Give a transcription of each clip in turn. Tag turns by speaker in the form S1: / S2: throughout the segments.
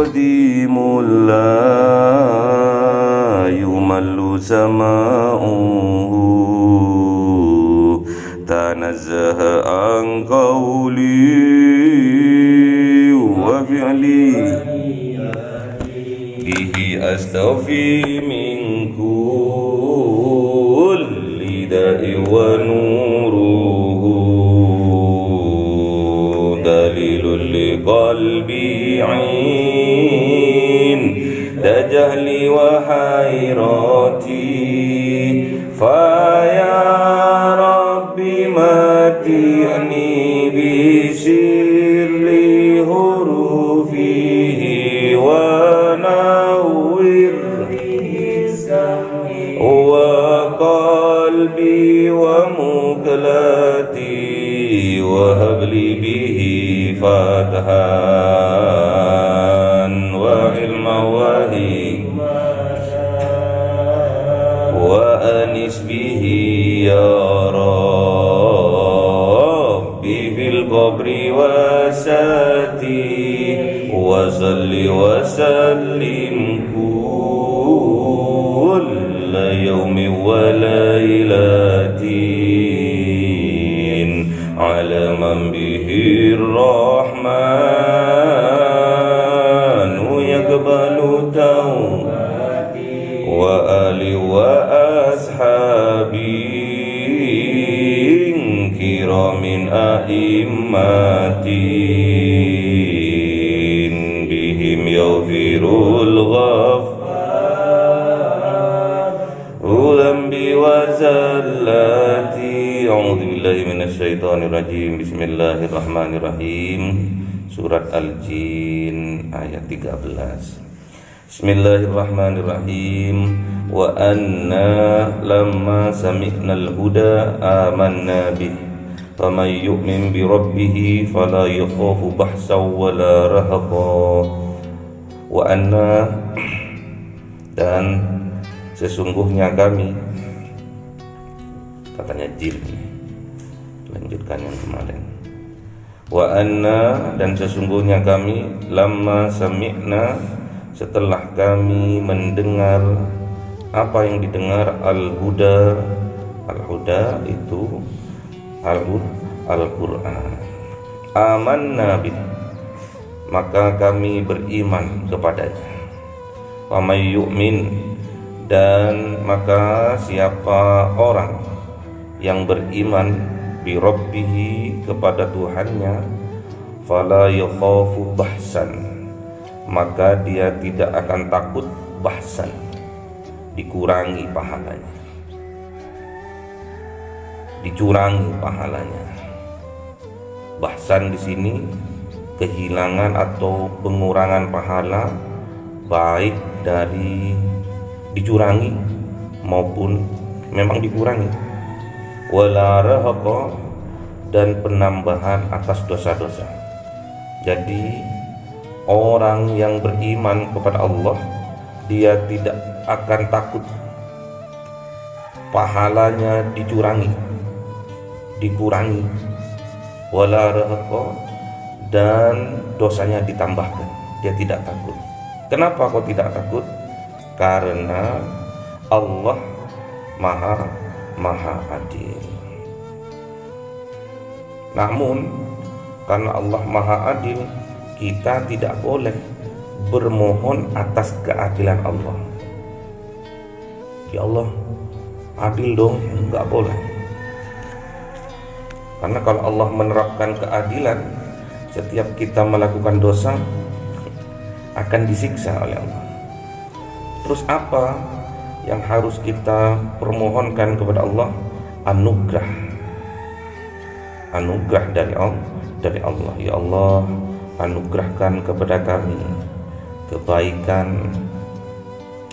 S1: قديم لا يمل سماؤه تنزه عن قولي وفعلي به أستوفي من كل داء ونوره دليل لقلبي عند جهلي وحيرتي فيا ربي متعني بسر حروفه ونور وقلبي ومقلتي وهب لي به فتحا وعلما وهيما وأنس به يا ربي في القبر وساتي وصل وسلم كل يوم وليلة على من به الرحمن يقبل توبتي وآلي وأصحابي كرام أئمتي بهم يغفر الغفار ذنبي وزلاتي. أعوذ بالله من الشيطان الرجيم. Bismillahirrahmanirrahim. Surat Al-Jin ayat 13. Bismillahirrahmanirrahim. Wa anna lamma sami'nal huda amanna bih faman yu'min bi rabbih fala yakhafu bahsan wala rahaqa. Wa anna, dan sesungguhnya kami, katanya jin, lanjutkan yang kemarin. Wa anna, dan sesungguhnya kami, lamma sami'na, setelah kami mendengar apa yang didengar, al-huda. Al-huda itu Al-Quran. Amanna bih, maka kami beriman kepadanya. Wa may yu'min, dan maka siapa orang yang beriman bi rabbihi, kepada Tuhannya, fala yakhafu bahsan, maka dia tidak akan takut bahsan, dikurangi pahalanya, dicurangi pahalanya. Bahsan di sini kehilangan atau pengurangan pahala, baik dari dicurangi maupun memang dikurangi. Wala rahaqa, dan penambahan atas dosa-dosa. Jadi orang yang beriman kepada Allah, dia tidak akan takut pahalanya dicurangi, dikurangi. Wala rahaqa, dan dosanya ditambahkan, dia tidak takut. Kenapa kau tidak takut? Karena Allah maha adil. Namun karena Allah maha adil, kita tidak boleh bermohon atas keadilan Allah. Ya Allah, adil dong, enggak boleh. Karena kalau Allah menerapkan keadilan, setiap kita melakukan dosa akan disiksa oleh Allah. Terus apa yang harus kita permohonkan kepada Allah? Anugerah dari Allah. Ya Allah, anugerahkan kepada kami kebaikan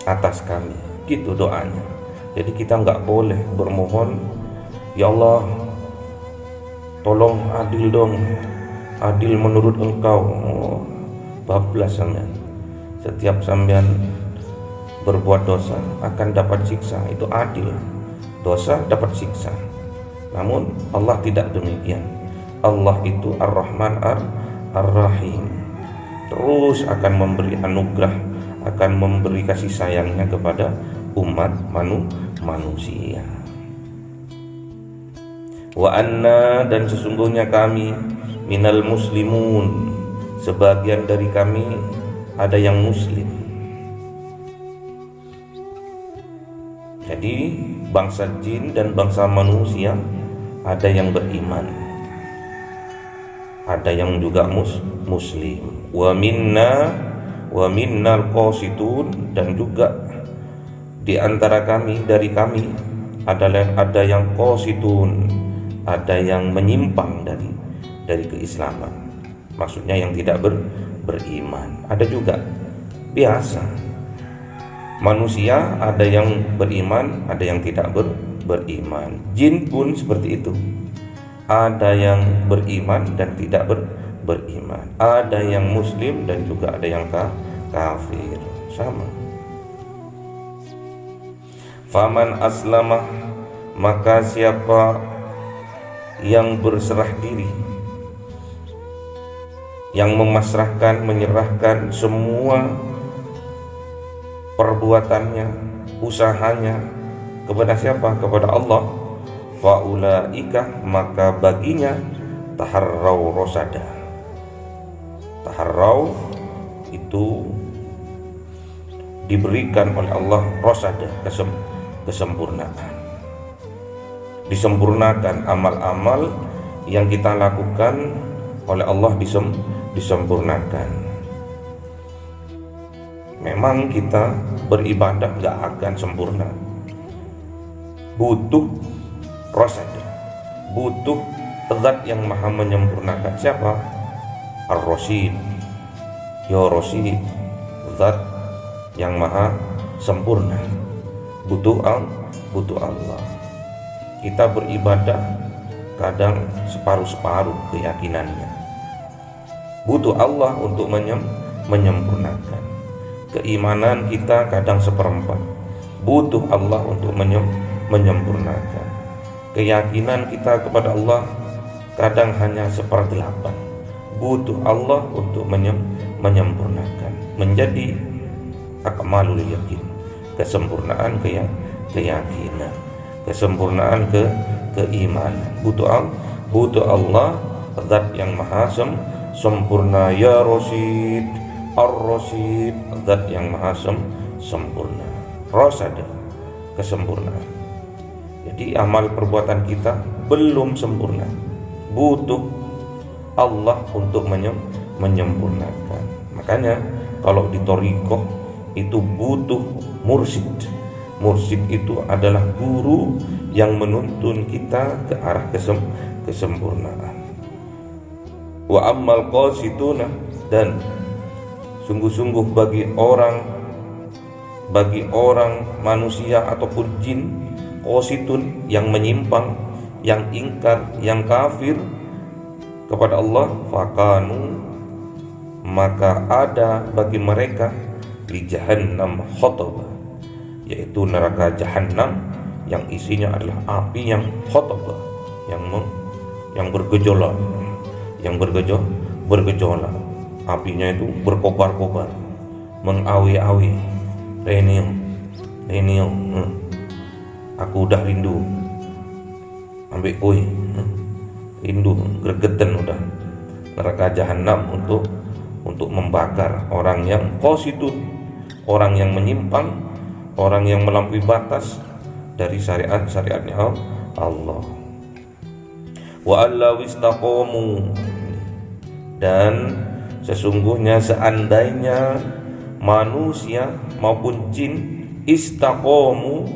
S1: atas kami. Gitu doanya. Jadi kita nggak boleh bermohon, ya Allah, tolong adil dong, adil menurut Engkau. Bablas sampean. Setiap sampean berbuat dosa akan dapat siksa, itu adil. Dosa dapat siksa. Namun Allah tidak demikian. Allah itu Ar-Rahman Ar-Rahim. terus akan memberi anugerah, akan memberi kasih sayangnya kepada umat manusia. Wa anna, dan sesungguhnya kami, minal muslimun, sebagian dari kami ada yang muslim. Jadi bangsa jin dan bangsa manusia ada yang beriman, ada yang juga muslim. Wa minnal qasitun, dan juga di antara kami, dari kami ada yang qasitun, ada yang menyimpang dari keislaman. Maksudnya yang tidak beriman. Ada juga biasa manusia, ada yang beriman, ada yang tidak beriman. Jin pun seperti itu, ada yang beriman dan tidak beriman, ada yang muslim dan juga ada yang kafir, sama. Faman aslamah, maka siapa yang berserah diri, yang memasrahkan, menyerahkan semua perbuatannya, usahanya kepada siapa? Kepada Allah. Faulaika, maka baginya taharrau rosada. Taharrau itu diberikan oleh Allah rosada, kesempurnaan. Disempurnakan amal-amal yang kita lakukan oleh Allah, disempurnakan. Memang kita beribadah gak akan sempurna, butuh rosada, butuh zat yang maha menyempurnakan. Siapa? Ar-Rasyid, ya Rasyid, zat yang maha sempurna. Butuh Allah. Kita beribadah kadang separuh-separuh keyakinannya. Butuh Allah untuk menyempurnakan. Keimanan kita kadang seperempat. Butuh Allah untuk menyempurnakan. Keyakinan kita kepada Allah kadang hanya 1/8. Butuh Allah untuk menyempurnakan. Menjadi akmalul yakin, kesempurnaan keyakinan, kesempurnaan keimanan. Butuh Allah, zat yang maha sempurna. Ya Rasyid, Ar-Rasyid, zat yang maha sempurna. Rosada, kesempurnaan. Jadi amal perbuatan kita belum sempurna, butuh Allah untuk menyempurnakan. Makanya kalau di thariqah itu butuh mursyid. Mursyid itu adalah guru yang menuntun kita ke arah kesempurnaan. Wa ammal qasituna, dan sungguh-sungguh bagi orang manusia ataupun jin, qasitun, yang menyimpang, yang ingkar, yang kafir kepada Allah, fakanu, maka ada bagi mereka li jahannam khataba, yaitu neraka jahanam yang isinya adalah api yang khataba, yang bergejolak, bergejolak. Apinya itu berkobar-kobar, mengawi-awi. Renio, aku udah rindu ambek koi, rindu gregetan udah. Neraka jahanam untuk membakar orang yang qasitun, orang yang menyimpang, orang yang melampaui batas dari syariatnya Allah. Wa allaw istaqamu, dan sesungguhnya seandainya manusia maupun jin istiqomah,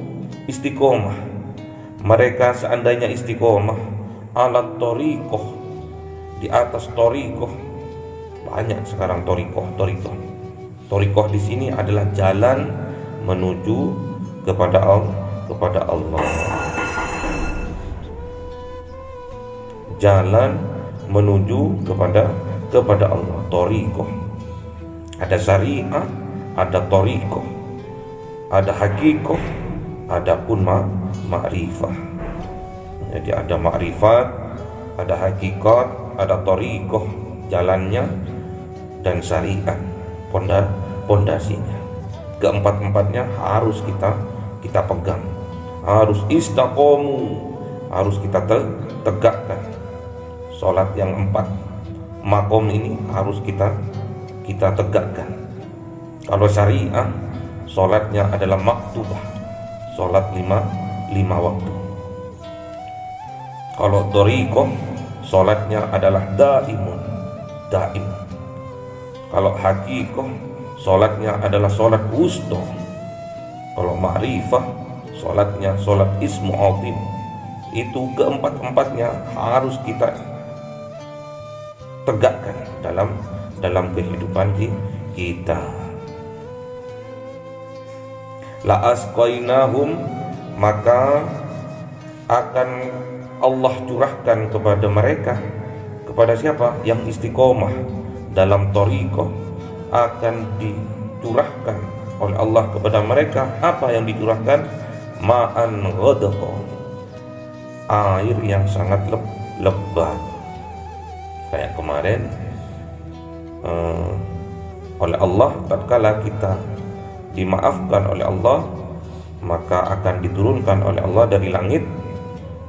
S1: mereka seandainya istiqomah ala thariqah, di atas thariqah. Banyak sekarang thariqah di sini adalah jalan menuju kepada Allah. Jalan menuju kepada Allah, thariqah. Ada syariah, ada thariqah, ada haqiqah, ada pun ma'rifah. Jadi ada ma'rifat, ada hakikat, ada thariqah, jalannya dan syariat pondasinya. Keempat-empatnya harus kita pegang, harus istiqomu, harus kita tegakkan. Sholat yang 4 makom ini harus kita tegakkan. Kalau syariah, sholatnya adalah maktubah, sholat 5 waktu. Kalau thariqah, sholatnya adalah daim. Kalau haqiqah, sholatnya adalah sholat wusta. Kalau ma'rifah, sholatnya sholat ismu azim. Itu keempat-empatnya harus kita tegakkan dalam kehidupan kita. La asqainahum, maka akan Allah curahkan kepada mereka. Kepada siapa? Yang istiqomah dalam thariqah, akan dicurahkan oleh Allah kepada mereka. Apa yang dicurahkan? Ma'an ghadaqa, air yang sangat lebat. Kayak kemarin oleh Allah, tatkala kita dimaafkan oleh Allah, maka akan diturunkan oleh Allah dari langit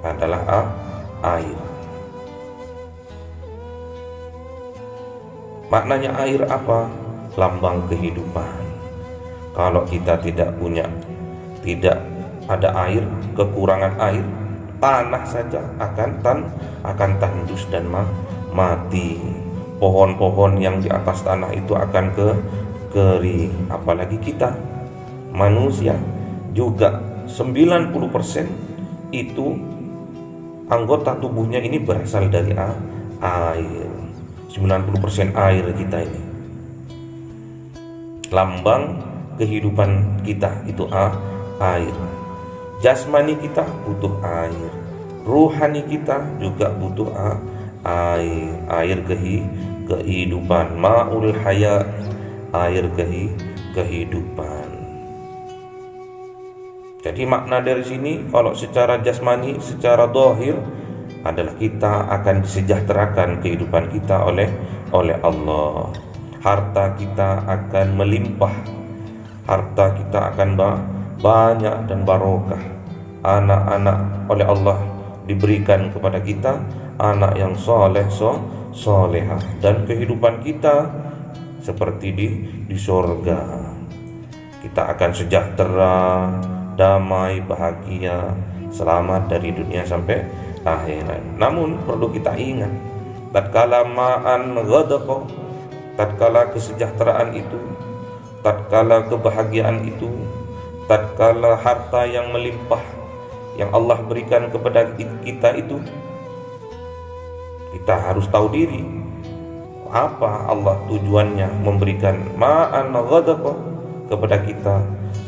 S1: adalah air. Maknanya air apa? Lambang kehidupan. Kalau kita tidak ada air, kekurangan air, tanah saja akan tandus dan mati. Pohon-pohon yang di atas tanah itu akan kering. Apalagi kita manusia juga 90% itu anggota tubuhnya ini berasal dari air. 90% air kita ini. Lambang kehidupan kita itu air. Jasmani kita butuh air, ruhani kita juga butuh air. Air kehidupan, ma'ul hayat, air kehidupan. Jadi makna dari sini, kalau secara jasmani, secara zahir adalah kita akan disejahterakan kehidupan kita oleh Allah. Harta kita akan melimpah, harta kita akan banyak dan barokah. Anak-anak oleh Allah diberikan kepada kita, anak yang solehah, dan kehidupan kita seperti di surga. Kita akan sejahtera, damai, bahagia, selamat dari dunia sampai akhirat. Namun perlu kita ingat, tatkala ma'an ghadaqa, tatkala kesejahteraan itu, tatkala kebahagiaan itu, tatkala harta yang melimpah yang Allah berikan kepada kita itu, kita harus tahu diri apa Allah tujuannya memberikan ma'an ghadaqa kepada kita.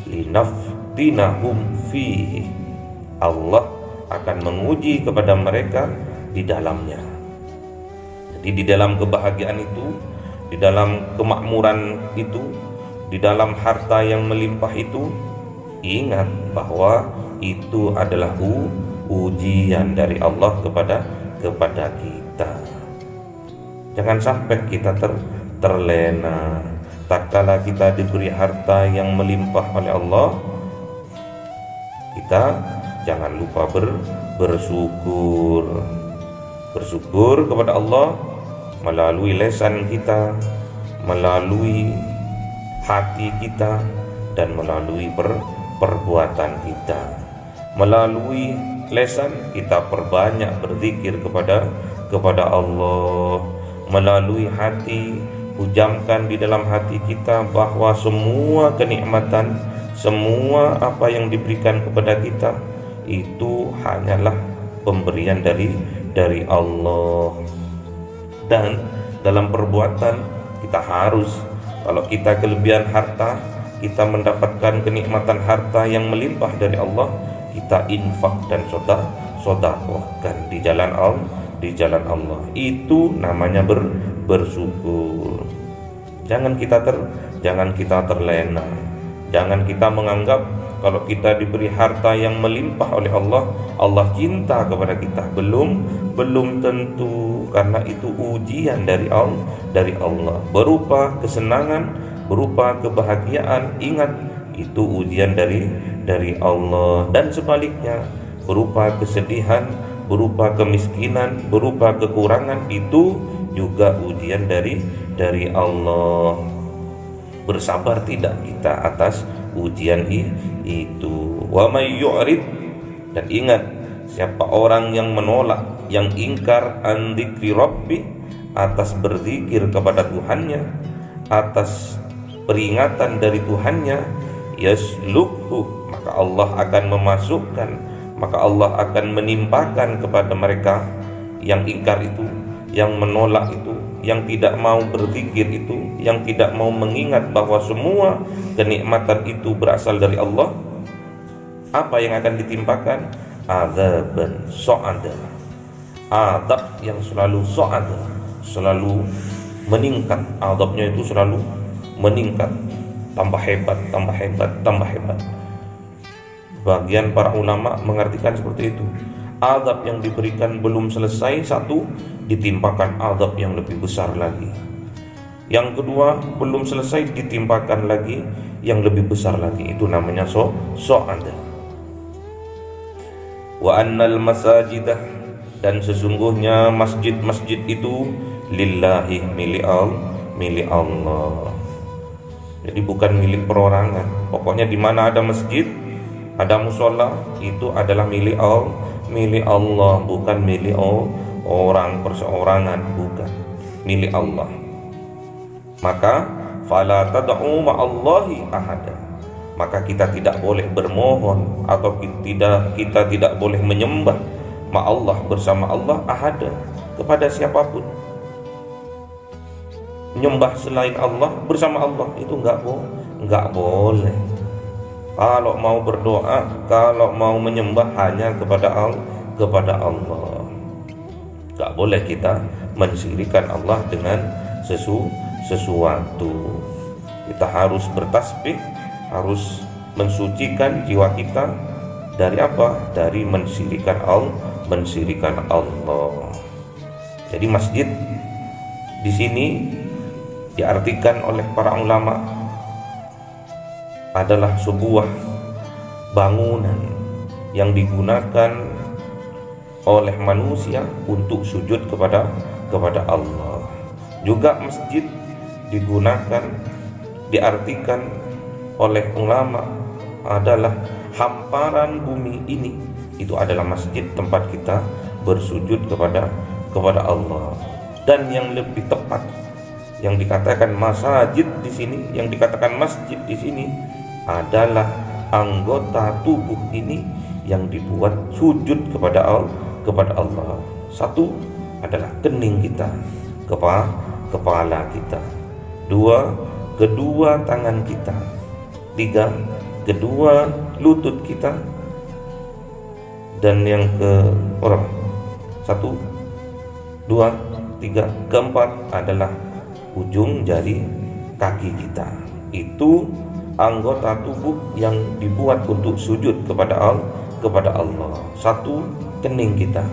S1: Linaftinahum fihi, Allah akan menguji kepada mereka di dalamnya. Jadi di dalam kebahagiaan itu, di dalam kemakmuran itu, di dalam harta yang melimpah itu, ingat bahwa itu adalah ujian dari Allah kepada kita. Jangan sampai kita terlena. Tatkala kita diberi harta yang melimpah oleh Allah, kita jangan lupa bersyukur kepada Allah melalui lisan kita, melalui hati kita, dan melalui perbuatan kita. Melalui lisan kita perbanyak berzikir kepada Allah. Melalui hati, hujamkan di dalam hati kita bahwa semua kenikmatan, semua apa yang diberikan kepada kita itu hanyalah pemberian dari Allah. Dan dalam perbuatan kita harus, kalau kita kelebihan harta, kita mendapatkan kenikmatan harta yang melimpah dari Allah, kita infak dan sedekahkan di jalan Allah. Itu namanya bersyukur. Jangan kita terlena. Jangan kita menganggap kalau kita diberi harta yang melimpah oleh Allah, Allah cinta kepada kita? Belum tentu, karena itu ujian dari Allah berupa kesenangan, berupa kebahagiaan. Ingat, itu ujian dari Allah. Dan sebaliknya, berupa kesedihan, berupa kemiskinan, berupa kekurangan, itu juga ujian dari Allah. Bersabar tidak kita atas ujian itu? Wa may yu'rid, dan ingat, siapa orang yang menolak, yang ingkar an dzikri rabbi, atas berzikir kepada Tuhannya, atas peringatan dari Tuhannya, yaslukhu, maka Allah akan memasukkan, maka Allah akan menimpakan kepada mereka yang ingkar itu, yang menolak itu, yang tidak mau berzikir itu, yang tidak mau mengingat bahwa semua kenikmatan itu berasal dari Allah. Apa yang akan ditimpakan? Adzaban so'ada, adab yang selalu so'ada, selalu meningkat. Adabnya itu selalu meningkat, tambah hebat, tambah hebat, tambah hebat. Bagian para ulama mengartikan seperti itu. Azab yang diberikan belum selesai, satu, ditimpakan azab yang lebih besar lagi. Yang kedua, belum selesai, ditimpakan lagi yang lebih besar lagi. Itu namanya so'ada. Wa annal masajidah, dan sesungguhnya masjid-masjid itu lillahi, milik Allah. Jadi bukan milik perorangan. Pokoknya di mana ada masjid, ada musola, itu adalah milik Allah, bukan milik orang perseorangan, bukan, milik Allah. Maka fala tad'u ma'allahi ahada, maka kita tidak boleh bermohon atau kita tidak boleh menyembah ma'allah, bersama Allah, ahada, kepada siapapun. Menyembah selain Allah bersama Allah itu enggak boleh. Kalau mau berdoa, kalau mau menyembah, hanya kepada Allah. Enggak boleh kita mensyirikkan Allah dengan sesuatu. Kita harus bertasbih, harus mensucikan jiwa kita dari apa? Dari mensyirikkan Allah. Jadi masjid di sini diartikan oleh para ulama adalah sebuah bangunan yang digunakan oleh manusia untuk sujud kepada Allah. Juga masjid diartikan oleh ulama adalah hamparan bumi ini, itu adalah masjid, tempat kita bersujud kepada Allah. Dan yang lebih tepat, yang dikatakan masajid di sini, yang dikatakan masjid di sini adalah anggota tubuh ini yang dibuat sujud kepada Allah. Satu adalah kening kita, kepala kita. Dua, kedua tangan kita. Tiga, kedua lutut kita. Dan yang satu, dua, tiga, keempat adalah ujung jari kaki kita. Itu anggota tubuh yang dibuat untuk sujud kepada Allah. Satu, kening kita,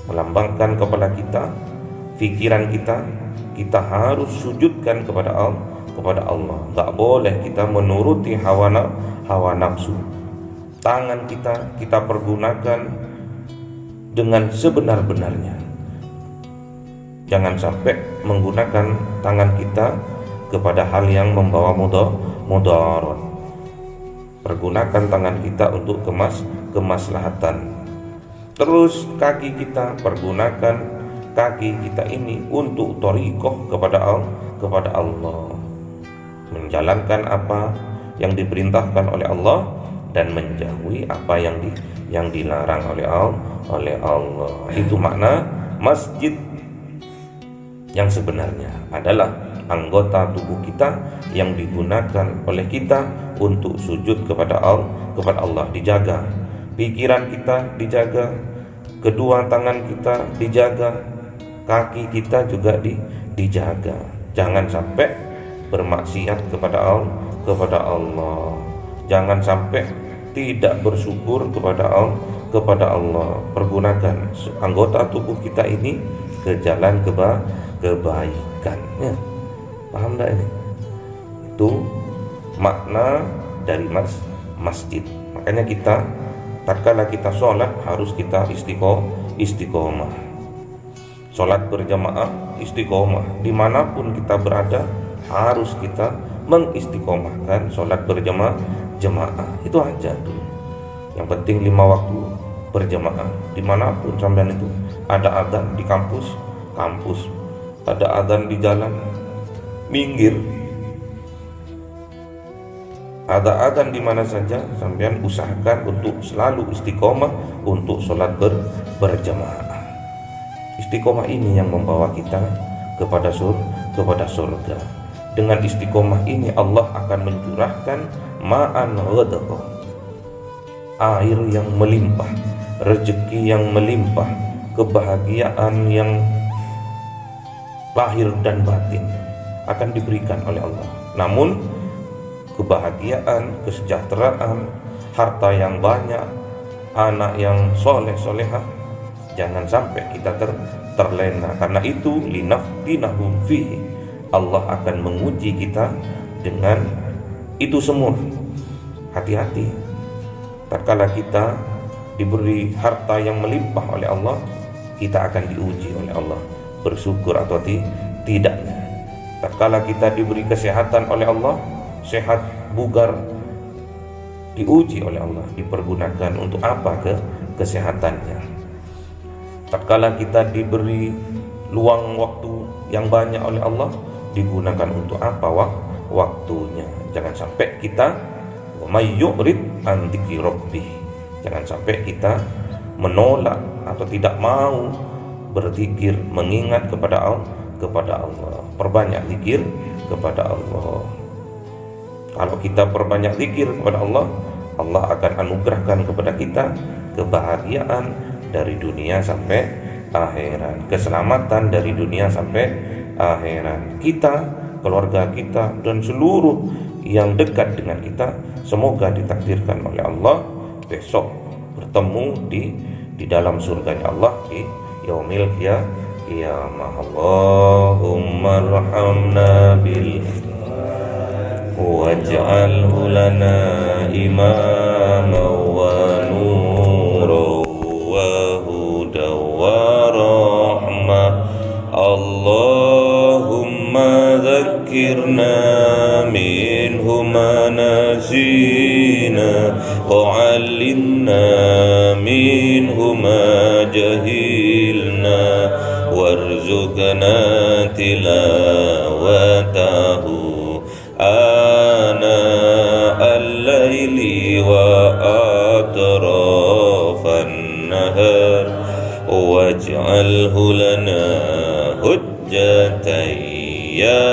S1: melambangkan kepala kita, pikiran kita harus sujudkan kepada Allah. Gak boleh kita menuruti hawa nafsu. Tangan kita pergunakan dengan sebenar-benarnya. Jangan sampai menggunakan tangan kita kepada hal yang membawa mudarat. Pergunakan tangan kita untuk kemaslahatan. Terus kaki kita, pergunakan kaki kita ini untuk thariqah kepada Allah. Menjalankan apa yang diperintahkan oleh Allah dan menjauhi apa yang dilarang oleh Allah. Itu makna masjid yang sebenarnya adalah anggota tubuh kita yang digunakan oleh kita untuk sujud kepada Allah. Dijaga pikiran kita, dijaga kedua tangan kita, dijaga kaki kita juga dijaga. Jangan sampai bermaksiat kepada Allah. Jangan sampai tidak bersyukur kepada Allah. Pergunakan anggota tubuh kita ini ke jalan kebaikan. Ya, paham tak ini? Itu makna dari masjid. Makanya kita tatkala kita sholat harus kita istiqomah. Sholat berjamaah istiqomah. Dimanapun kita berada harus kita mengistiqomahkan sholat berjamaah. Itu aja dulu. Yang penting 5 waktu berjamaah. Dimanapun sampean itu, ada adzan di kampus, ada adzan di jalan, minggir. Ada adzan di mana saja, sampean usahakan untuk selalu istiqomah untuk sholat berjamaah. Istiqomah ini yang membawa kita kepada surga. Dengan istiqomah ini Allah akan mencurahkan ma'an ghadqa, air yang melimpah, rezeki yang melimpah, kebahagiaan yang lahir dan batin akan diberikan oleh Allah. Namun kebahagiaan, kesejahteraan, harta yang banyak, anak yang soleh-solehah, jangan sampai kita terlena. Karena itu linaftinahum fihi, Allah akan menguji kita dengan itu semua. Hati-hati tatkala kita diberi harta yang melimpah oleh Allah, kita akan diuji oleh Allah, bersyukur atau tidaknya. Tatkala kita diberi kesehatan oleh Allah, sehat bugar, diuji oleh Allah, dipergunakan untuk apa kesehatannya. Tatkala kita diberi luang waktu yang banyak oleh Allah, digunakan untuk apa waktunya. Jangan sampai kita may yurid an dzikri rabbih, jangan sampai kita menolak atau tidak mau berzikir, mengingat kepada Allah. Perbanyak zikir kepada Allah. Kalau kita perbanyak zikir kepada Allah, Allah akan anugerahkan kepada kita kebahagiaan dari dunia sampai akhirat, keselamatan dari dunia sampai akhirat. Kita, keluarga kita, dan seluruh yang dekat dengan kita semoga ditakdirkan oleh Allah besok bertemu di dalam surganya Allah di yaumil qiyamah. Allahumma arhamna bil waj'alhu lana imama wa nura wa huda wa rahmah. Allahumma dhakkirna minhu ma nasina wa 'allimna minhu ma jahilna warzuqna tilawatahu ana al-laili wa atrafan nahar waj'alhu lana hujjatan ya